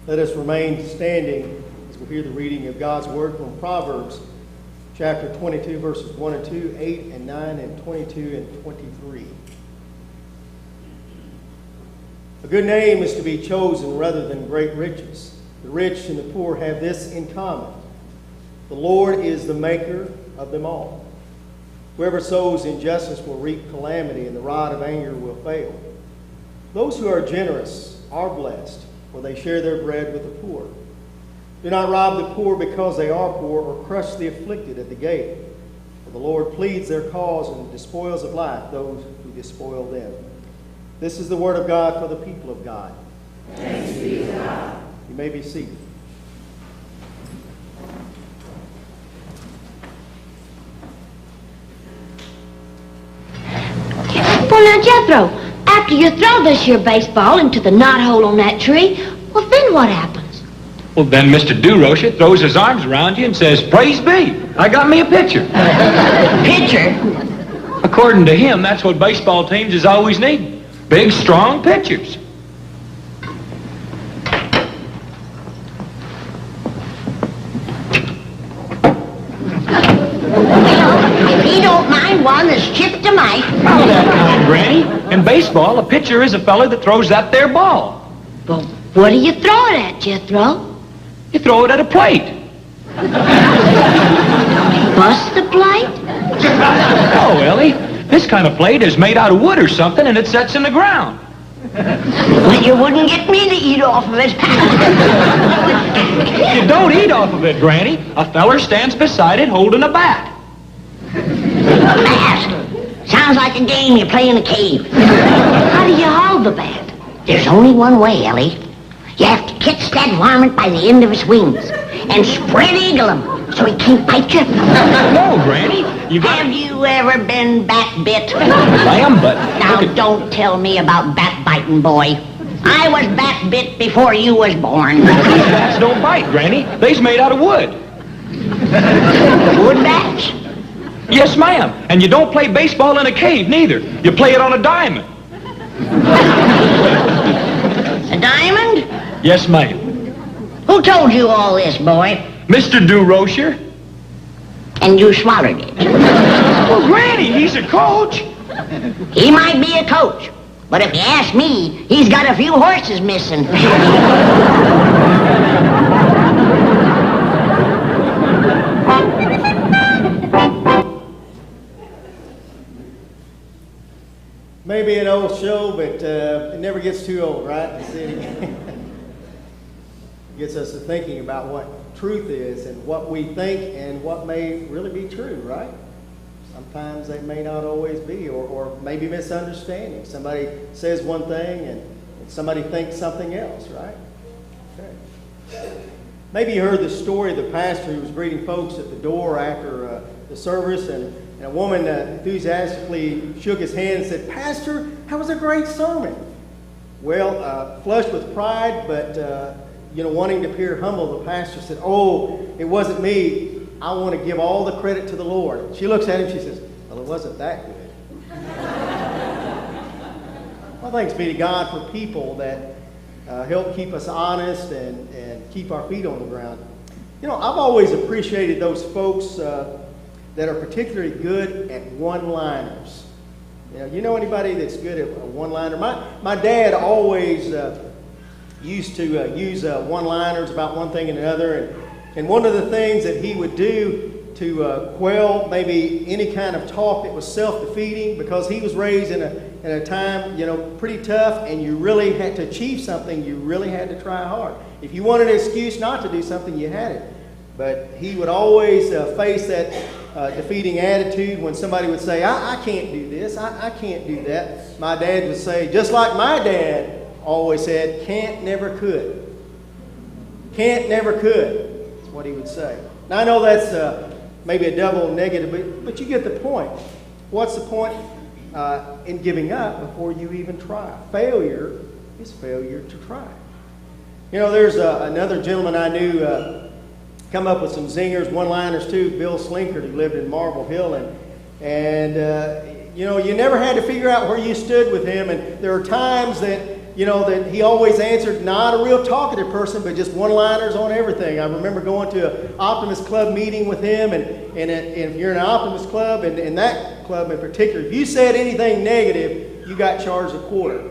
Let us remain standing as we hear the reading of God's Word from Proverbs chapter 22, verses 1 and 2, 8 and 9, and 22 and 23. A good name is to be chosen rather than great riches. The rich and the poor have this in common. The Lord is the maker of them all. Whoever sows injustice will reap calamity, and the rod of anger will fail. Those who are generous are blessed, for they share their bread with the poor. Do not rob the poor because they are poor, or crush the afflicted at the gate. For the Lord pleads their cause and despoils of life those who despoil them. This is the word of God for the people of God. Thanks be to God. You may be seated. Well, now, Jethro, after you throw this here baseball into the knothole on that tree, well, then what happens? Well, then Mr. DeRocher throws his arms around you and says, "Praise be, I got me a pitcher." Pitcher? According to him, that's what baseball teams is always needing. Big, strong pitchers. If he don't mind one that's chipped to mice. How that kind, Granny? In baseball, a pitcher is a fella that throws that there ball. Well, what do you throw it at, Jethro? You throw it at a plate. Bust the plate? Oh, Ellie, this kind of plate is made out of wood or something, and it sets in the ground. Well, you wouldn't get me to eat off of it. You don't eat off of it, Granny. A feller stands beside it holding a bat. Bat? Sounds like a game you play in a cave. How do you hold the bat? There's only one way, Ellie. You have to catch that varmint by the end of his wings and spread eagle him so he can't bite you. No, Granny. Have you ever been bat bit? I am, but... Now, don't tell me about bat biting, boy. I was bat bit before you was born. Bats don't bite, Granny. They's made out of wood. Wood bats? Yes, ma'am. And you don't play baseball in a cave, neither. You play it on a diamond. A diamond? Yes, ma'am. Who told you all this, boy? Mr. DeRocher? And you swallowed it. Well, Granny, he's a coach. He might be a coach, but if you ask me, he's got a few horses missing. Maybe an old show, but it never gets too old, right? It gets us to thinking about what truth is and what we think and what may really be true, right? Sometimes they may not always be, or maybe misunderstanding. Somebody says one thing and somebody thinks something else, right? Okay. Maybe you heard the story of the pastor who was greeting folks at the door after the service, and a woman enthusiastically shook his hand and said, "Pastor, that was a great sermon." Well, flushed with pride, but wanting to appear humble, the pastor said, "Oh, it wasn't me. I want to give all the credit to the Lord." She looks at him, she says, "Well, it wasn't that good." Well, thanks be to God for people that help keep us honest and keep our feet on the ground. You know, I've always appreciated those folks that are particularly good at one-liners. You know anybody that's good at a one-liner? My dad always used to use one-liners about one thing and another, and one of the things that he would do to quell maybe any kind of talk that was self-defeating, because he was raised in a time, pretty tough, and you really had to achieve something, you really had to try hard. If you wanted an excuse not to do something, you had it. But he would always face that defeating attitude when somebody would say, I can't do this, I can't do that. My dad would say, just like my dad always said, can't, never could. Can't, never could. That's what he would say. Now, I know that's maybe a double negative, but you get the point. What's the point in giving up before you even try? Failure is failure to try. There's another gentleman I knew come up with some zingers, one-liners too, Bill Slinkard, who lived in Marble Hill, and you never had to figure out where you stood with him, and there are times that that he always answered, not a real talkative person, but just one-liners on everything. I remember going to an Optimist Club meeting with him, and if you're in an Optimist Club, and in that club in particular, if you said anything negative, you got charged a quarter.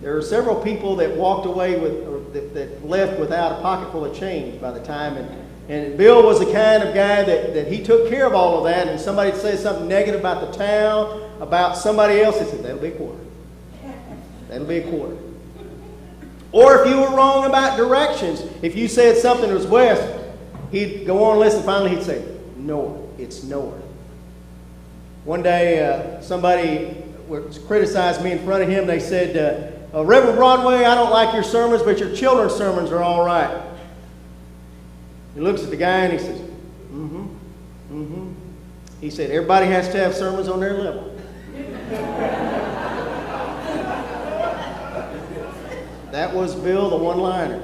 There were several people that walked away that left without a pocket full of change by the time, and Bill was the kind of guy that he took care of all of that, and somebody said something negative about the town, about somebody else, he said, that'll be a quarter. That'll be a quarter. Or if you were wrong about directions, if you said something was west, he'd go on and listen. Finally, he'd say, north. It's north. One day, somebody criticized me in front of him. They said, Reverend Broadway, I don't like your sermons, but your children's sermons are all right. He looks at the guy and he says, mm-hmm, mm-hmm. He said, everybody has to have sermons on their level. That was Bill, the one-liner.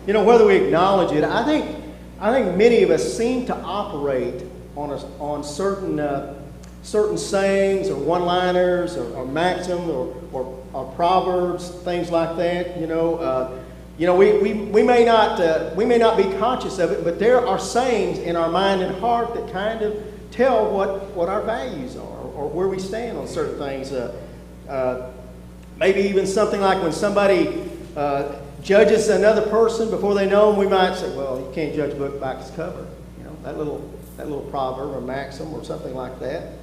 Whether we acknowledge it, I think many of us seem to operate on certain sayings or one-liners or maxims or proverbs, things like that. We may not be conscious of it, but there are sayings in our mind and heart that kind of tell what our values are or where we stand on certain things. Maybe even something like when somebody judges another person before they know them, we might say, well, you can't judge a book by its cover. That little proverb or maxim or something like that.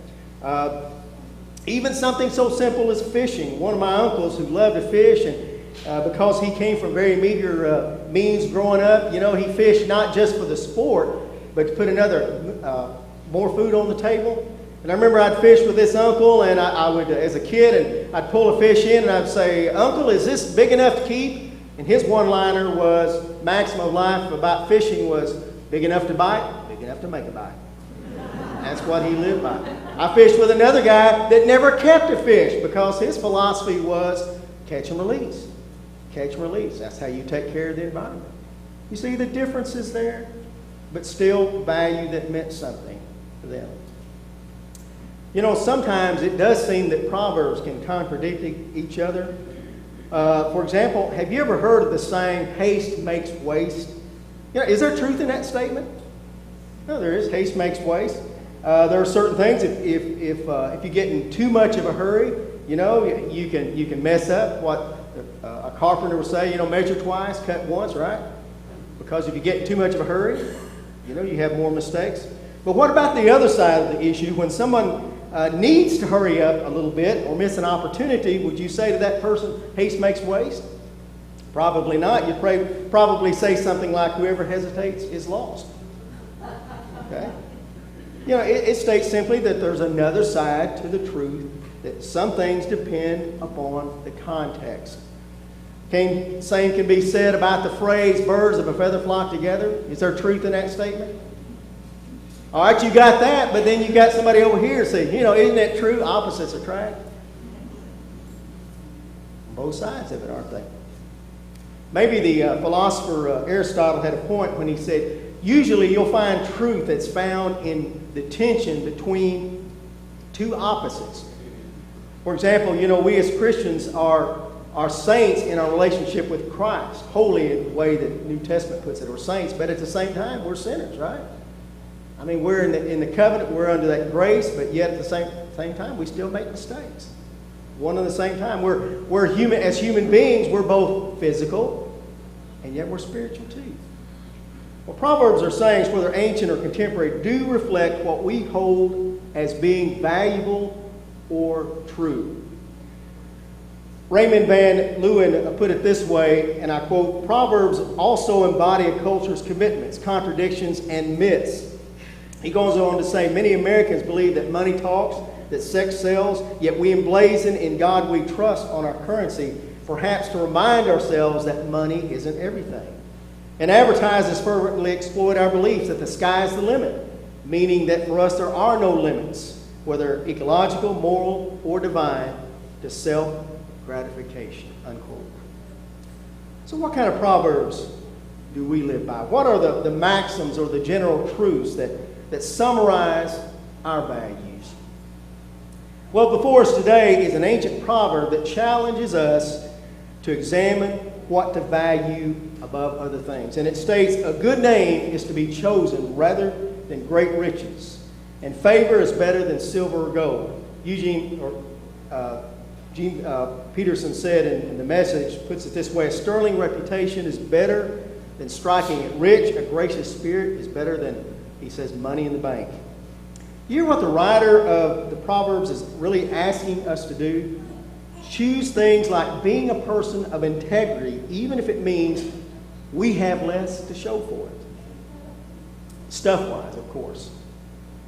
Even something so simple as fishing. One of my uncles who loved to fish, and because he came from very meager means growing up, he fished not just for the sport, but to put more food on the table. And I remember I'd fish with this uncle, and I would, as a kid, and I'd pull a fish in, and I'd say, Uncle, is this big enough to keep? And his one-liner was, maximum of life about fishing was, big enough to bite, big enough to make a bite. That's what he lived by. I fished with another guy that never kept a fish because his philosophy was catch and release. Catch and release. That's how you take care of the environment. You see the differences there? But still value that meant something to them. Sometimes it does seem that Proverbs can contradict each other. For example, have you ever heard of the saying, haste makes waste? Is there truth in that statement? No, there is. Haste makes waste. There are certain things, if you get in too much of a hurry, you can mess up what a carpenter would say, measure twice, cut once, right? Because if you get in too much of a hurry, you have more mistakes. But what about the other side of the issue? When someone needs to hurry up a little bit or miss an opportunity, would you say to that person, haste makes waste? Probably not. You'd probably say something like, whoever hesitates is lost. Okay? It states simply that there's another side to the truth, that some things depend upon the context. Same can be said about the phrase, birds of a feather flock together. Is there truth in that statement? All right, you got that, but then you got somebody over here saying, isn't that true? Opposites attract. Both sides of it, aren't they? Maybe the philosopher Aristotle had a point when he said, usually you'll find truth that's found in the tension between two opposites. For example, we as Christians are saints in our relationship with Christ, holy in the way that the New Testament puts it. We're saints, but at the same time, we're sinners, right? I mean, we're in the covenant, we're under that grace, but yet at the same time, we still make mistakes. One at the same time. We're human, as human beings, we're both physical, and yet we're spiritual too. Well, Proverbs or sayings, whether ancient or contemporary, do reflect what we hold as being valuable or true. Raymond Van Leeuwen put it this way, and I quote, Proverbs also embody a culture's commitments, contradictions, and myths. He goes on to say, many Americans believe that money talks, that sex sells, yet we emblazon in God we trust on our currency, perhaps to remind ourselves that money isn't everything. And advertisers fervently exploit our beliefs that the sky is the limit, meaning that for us there are no limits, whether ecological, moral, or divine, to self-gratification, unquote. So what kind of proverbs do we live by? What are the maxims or the general truths that summarize our values? Well, before us today is an ancient proverb that challenges us to examine what to value above other things. And it states, a good name is to be chosen rather than great riches, and favor is better than silver or gold. Eugene Peterson said in the Message, puts it this way: a sterling reputation is better than striking it rich. A gracious spirit is better than, he says, money in the bank. You hear what the writer of the Proverbs is really asking us to do? Choose things like being a person of integrity, even if it means we have less to show for it. Stuff-wise, of course.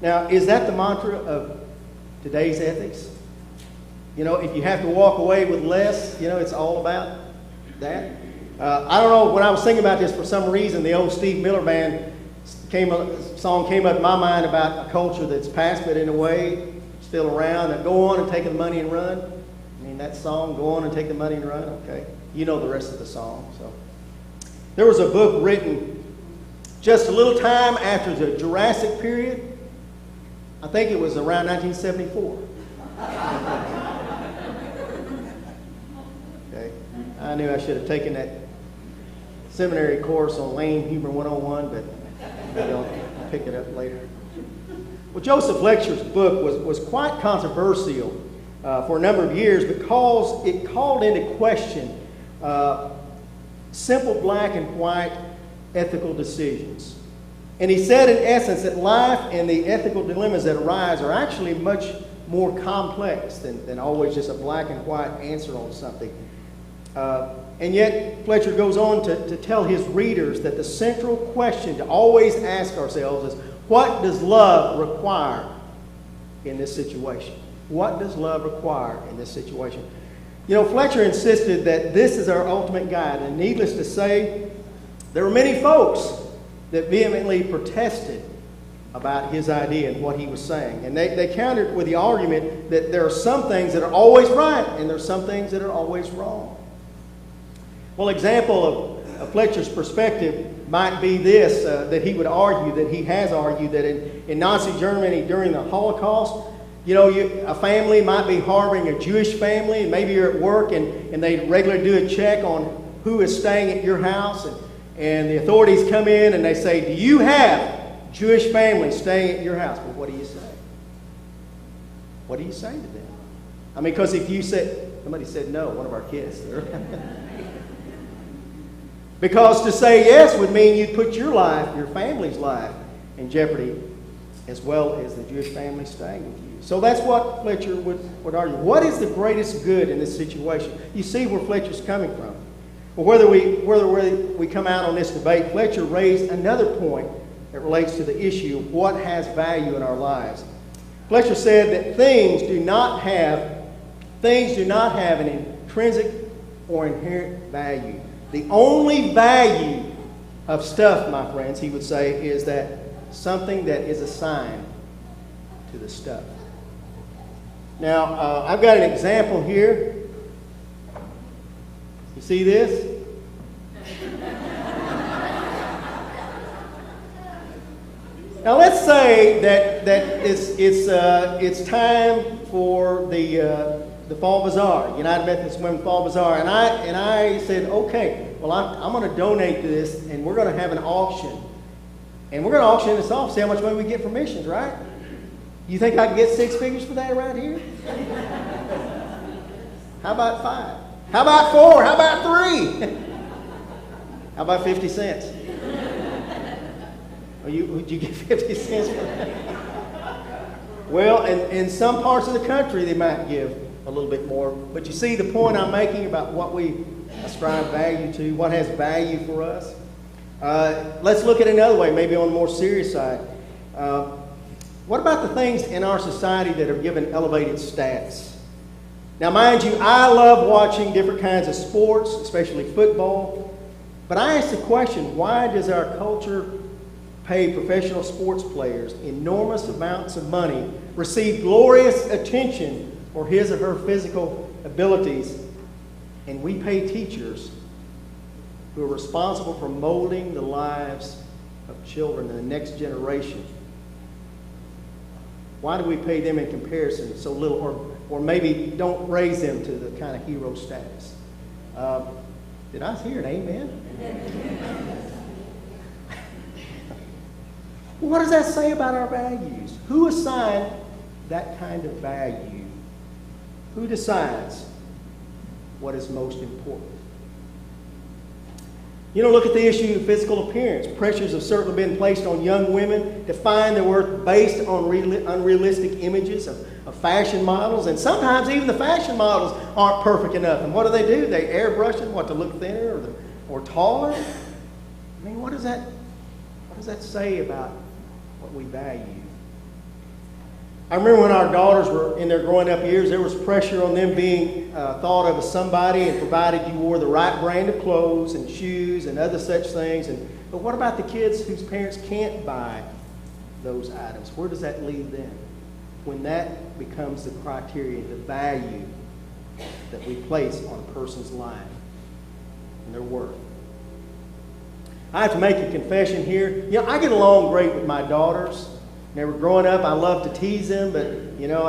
Now, is that the mantra of today's ethics? You know, if you have to walk away with less, you know, it's all about that. I don't know, when I was thinking about this, for some reason, the old Steve Miller Band song came up in my mind about a culture that's past, but in a way, still around, and go on and take the money and run. I mean, that song, go on and take the money and run, okay. You know the rest of the song. So, there was a book written just a little time after the Jurassic period. I think it was around 1974. Okay, I knew I should have taken that seminary course on Lane Humor 101, but maybe I'll pick it up later. Well, Joseph Fletcher's book was quite controversial for a number of years because it called into question simple black and white ethical decisions. And he said, in essence, that life and the ethical dilemmas that arise are actually much more complex than always just a black and white answer on something. And yet, Fletcher goes on to tell his readers that the central question to always ask ourselves is, what does love require in this situation? What does love require in this situation? You know, Fletcher insisted that this is our ultimate guide, and needless to say, there were many folks that vehemently protested about his idea and what he was saying. And they countered with the argument that there are some things that are always right, and there are some things that are always wrong. Well, example of Fletcher's perspective might be this, that he would argue, that he has argued, that in Nazi Germany during the Holocaust, you know, a family might be harboring a Jewish family, and maybe you're at work and they regularly do a check on who is staying at your house, and the authorities come in and they say, do you have Jewish families staying at your house? Well, what do you say? What do you say to them? I mean, because if you said, somebody said no, one of our kids. Because to say yes would mean you'd put your life, your family's life, in jeopardy, as well as the Jewish family staying with you. So that's what Fletcher would argue. What is the greatest good in this situation? You see where Fletcher's coming from. Well, whether we come out on this debate, Fletcher raised another point that relates to the issue of what has value in our lives. Fletcher said that things do not have an intrinsic or inherent value. The only value of stuff, my friends, he would say, is that something that is assigned to the stuff. Now, I've got an example here. You see this? Now, let's say that it's time for the Fall Bazaar, United Methodist Women Fall Bazaar, and I said, okay, well, I'm going to donate to this, and we're going to have an auction. And we're going to auction this off, see how much money we get from missions, right? You think I can get 6 figures for that right here? How about 5? How about 4? How about 3? How about 50 cents? Would you get 50 cents for that? Well, in some parts of the country, they might give a little bit more. But you see the point I'm making about what we ascribe value to, what has value for us? Let's look at it another way, maybe on the more serious side. What about the things in our society that are given elevated status? Now, mind you, I love watching different kinds of sports, especially football. But I ask the question, why does our culture pay professional sports players enormous amounts of money, receive glorious attention for his or her physical abilities, and we pay teachers who are responsible for molding the lives of children in the next generation? Why do we pay them in comparison so little? Or or maybe don't raise them to the kind of hero status. Did I hear an amen? What does that say about our values? Who assigned that kind of value? Who decides what is most important? You know, look at the issue of physical appearance. Pressures have certainly been placed on young women to find their worth based on unrealistic images of fashion models. And sometimes even the fashion models aren't perfect enough. And what do? They airbrush them, to look thinner or taller? I mean, what does that say about what we value? I remember when our daughters were in their growing up years, there was pressure on them being thought of as somebody, and provided you wore the right brand of clothes and shoes and other such things. But what about the kids whose parents can't buy those items? Where does that leave them when that becomes the criteria, the value that we place on a person's life and their worth? I have to make a confession here. You know, I get along great with my daughters. They were growing up, I love to tease them, but they're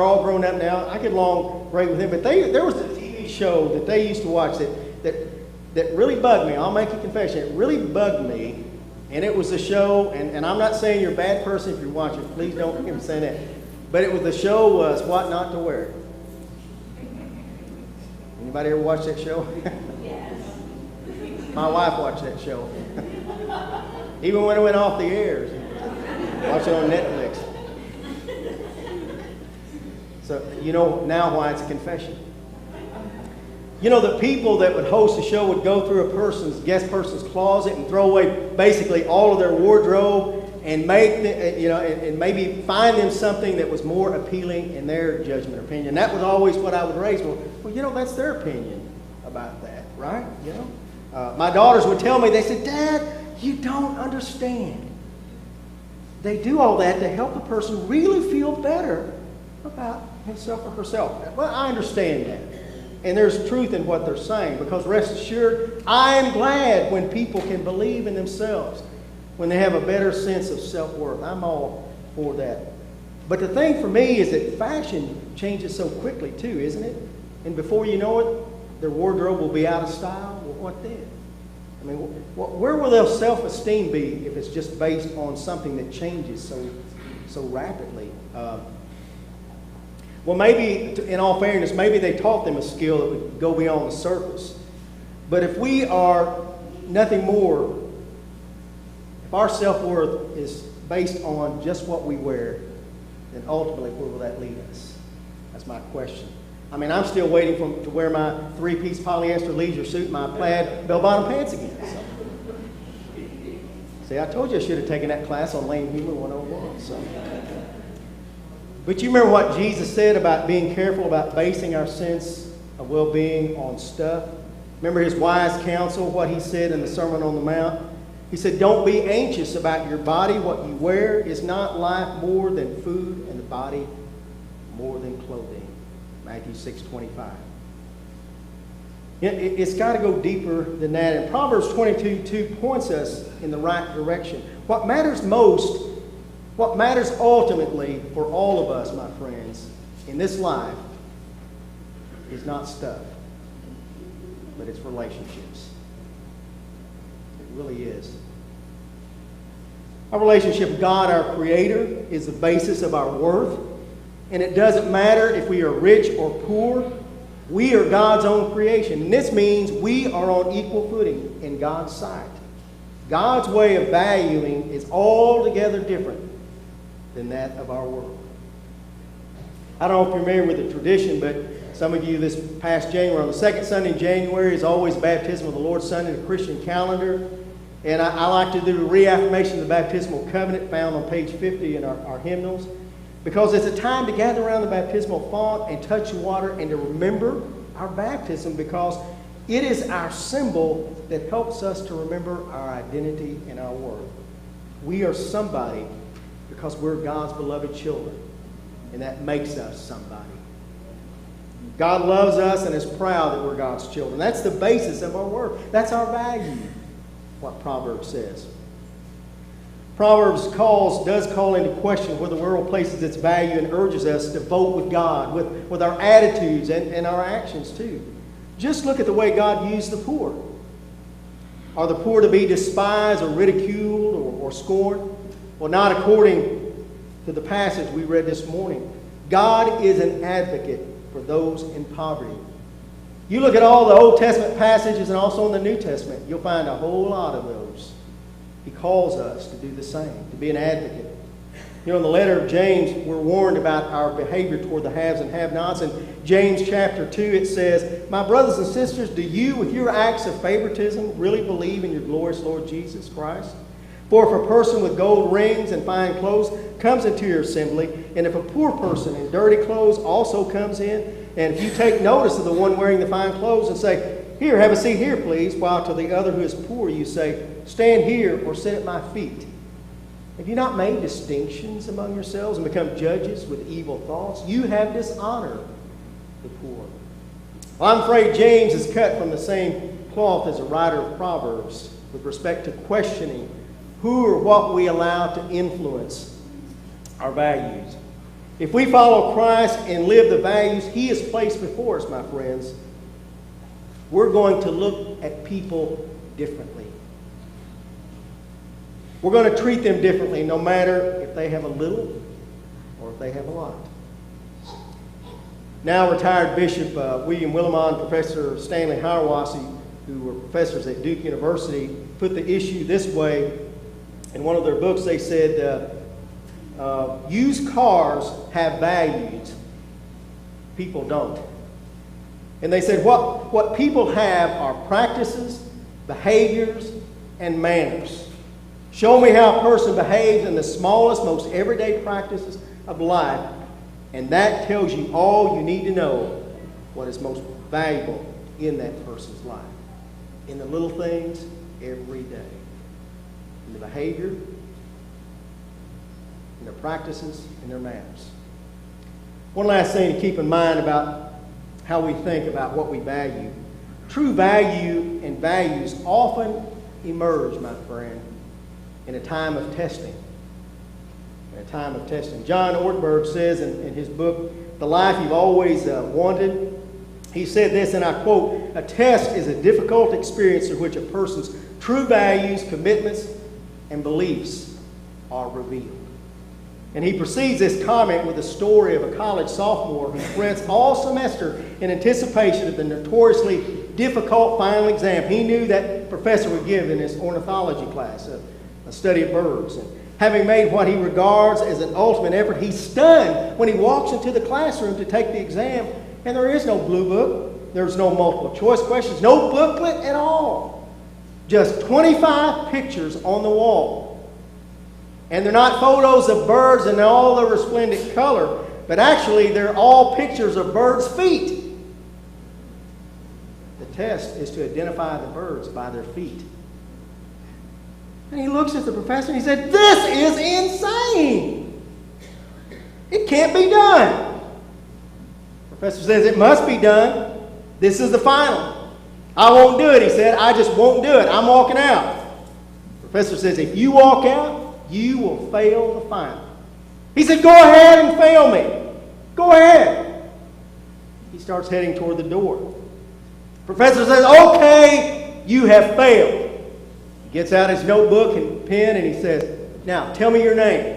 all grown up now. I get along great with them, but there was a TV show that they used to watch that really bugged me. I'll make a confession. It really bugged me, and it was a show, and I'm not saying you're a bad person if you're watching. Please don't hear me saying that. But the show was What Not to Wear. Anybody ever watch that show? Yes. My wife watched that show. Even when it went off the air, watch it on Netflix. So you know now why it's a confession. You know, the people that would host the show would go through a guest person's closet and throw away basically all of their wardrobe and and maybe find them something that was more appealing in their judgment or opinion. That was always what I would raise. Well, that's their opinion about that, right? My daughters would tell me, they said, "Dad, you don't understand. They do all that to help the person really feel better about himself or herself." Well, I understand that. And there's truth in what they're saying, because rest assured, I am glad when people can believe in themselves, when they have a better sense of self-worth. I'm all for that. But the thing for me is that fashion changes so quickly too, isn't it? And before you know it, their wardrobe will be out of style. Well, what then? I mean, where will their self-esteem be if it's just based on something that changes so rapidly? Well, maybe, in all fairness, maybe they taught them a skill that would go beyond the surface. But if we are nothing more, if our self-worth is based on just what we wear, then ultimately, where will that lead us? That's my question. I mean, I'm still waiting to wear my three-piece polyester leisure suit and my plaid bell-bottom pants again. So. See, I told you I should have taken that class on Lame Humor 101. So. But you remember what Jesus said about being careful about basing our sense of well-being on stuff? Remember his wise counsel, what he said in the Sermon on the Mount? He said, "Don't be anxious about your body, what you wear. Is not life more than food, and the body more than clothing?" Matthew 6:25. It's got to go deeper than that. And Proverbs 22:2 points us in the right direction. What matters most, what matters ultimately for all of us, my friends, in this life is not stuff, but it's relationships. It really is. Our relationship with God, our Creator, is the basis of our worth. And it doesn't matter if we are rich or poor. We are God's own creation. And this means we are on equal footing in God's sight. God's way of valuing is altogether different than that of our world. I don't know if you're familiar with the tradition, but some of you this past January, on the second Sunday in January, is always baptism of the Lord's Son in the Christian calendar. And I like to do the reaffirmation of the baptismal covenant found on page 50 in our hymnals. Because it's a time to gather around the baptismal font and touch the water and to remember our baptism, because it is our symbol that helps us to remember our identity and our worth. We are somebody because we're God's beloved children, and that makes us somebody. God loves us and is proud that we're God's children. That's the basis of our worth. That's our value, what Proverbs says. Proverbs does call into question where the world places its value and urges us to vote with God, with our attitudes and our actions too. Just look at the way God used the poor. Are the poor to be despised or ridiculed or scorned? Well, not according to the passage we read this morning. God is an advocate for those in poverty. You look at all the Old Testament passages and also in the New Testament, you'll find a whole lot of those. He calls us to do the same, to be an advocate. You know, in the letter of James, we're warned about our behavior toward the haves and have-nots. In James chapter 2, it says, "My brothers and sisters, do you, with your acts of favoritism, really believe in your glorious Lord Jesus Christ? For if a person with gold rings and fine clothes comes into your assembly, and if a poor person in dirty clothes also comes in, and if you take notice of the one wearing the fine clothes and say, 'Here, have a seat here, please,' while to the other who is poor you say, 'Stand here or sit at my feet,' have you not made distinctions among yourselves and become judges with evil thoughts? You have dishonored the poor." Well, I'm afraid James is cut from the same cloth as a writer of Proverbs with respect to questioning who or what we allow to influence our values. If we follow Christ and live the values He has placed before us, my friends, we're going to look at people differently. We're going to treat them differently no matter if they have a little or if they have a lot. Now retired Bishop William Willimon, Professor Stanley Hauerwasser, who were professors at Duke University, put the issue this way. In one of their books they said, used cars have values, people don't. And they said what people have are practices, behaviors, and manners. Show me how a person behaves in the smallest, most everyday practices of life, and that tells you all you need to know what is most valuable in that person's life. In the little things every day. In the behavior, in their practices, and their manners. One last thing to keep in mind about how we think about what we value. True value and values often emerge, my friend, in a time of testing. In a time of testing. John Ortberg says in his book, The Life You've Always Wanted, he said this, and I quote, "A test is a difficult experience in which a person's true values, commitments, and beliefs are revealed." And he precedes this comment with a story of a college sophomore who spent all semester in anticipation of the notoriously difficult final exam he knew that professor would give in his ornithology class, a study of birds. And having made what he regards as an ultimate effort, he's stunned when he walks into the classroom to take the exam, and there is no blue book, there's no multiple choice questions, no booklet at all. Just 25 pictures on the wall. And they're not photos of birds in all their resplendent color, but actually they're all pictures of birds' feet. The test is to identify the birds by their feet. And he looks at the professor and he said, "This is insane. It can't be done." The professor says, "It must be done. This is the final." "I won't do it," he said. "I just won't do it. I'm walking out." The professor says, "If you walk out, you will fail the final." He said, "Go ahead and fail me. Go ahead." He starts heading toward the door. The professor says, "Okay, you have failed." He gets out his notebook and pen and he says, "Now, tell me your name."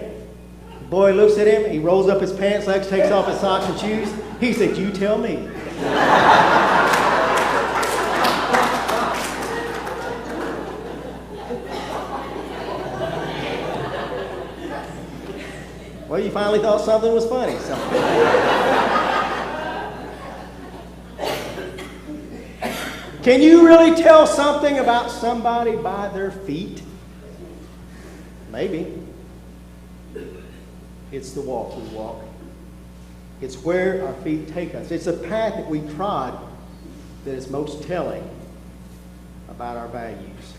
The boy looks at him, he rolls up his pants legs, takes off his socks and shoes. He said, "You tell me." Well, you finally thought something was funny. Can you really tell something about somebody by their feet? Maybe. It's the walk we walk. It's where our feet take us. It's a path that we trod that is most telling about our values.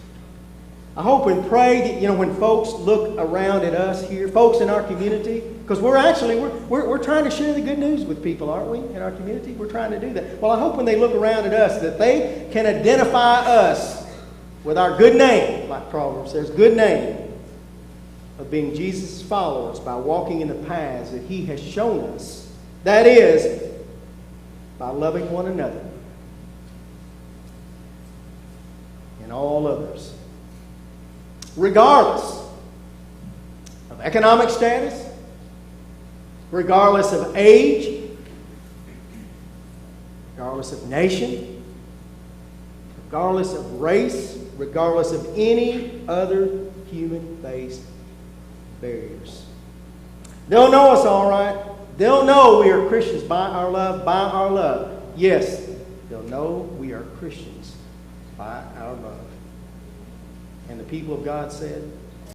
I hope and pray that, when folks look around at us here, folks in our community, because we're trying to share the good news with people, aren't we, in our community? We're trying to do that. Well, I hope when they look around at us that they can identify us with our good name, like Proverbs says, good name. of being Jesus' followers by walking in the paths that he has shown us. That is, by loving one another and all others, regardless of economic status, regardless of age, regardless of nation, regardless of race, regardless of any other human-based barriers. They'll know us all right. They'll know we are Christians by our love. Yes, they'll know we are Christians by our love. And the people of God said,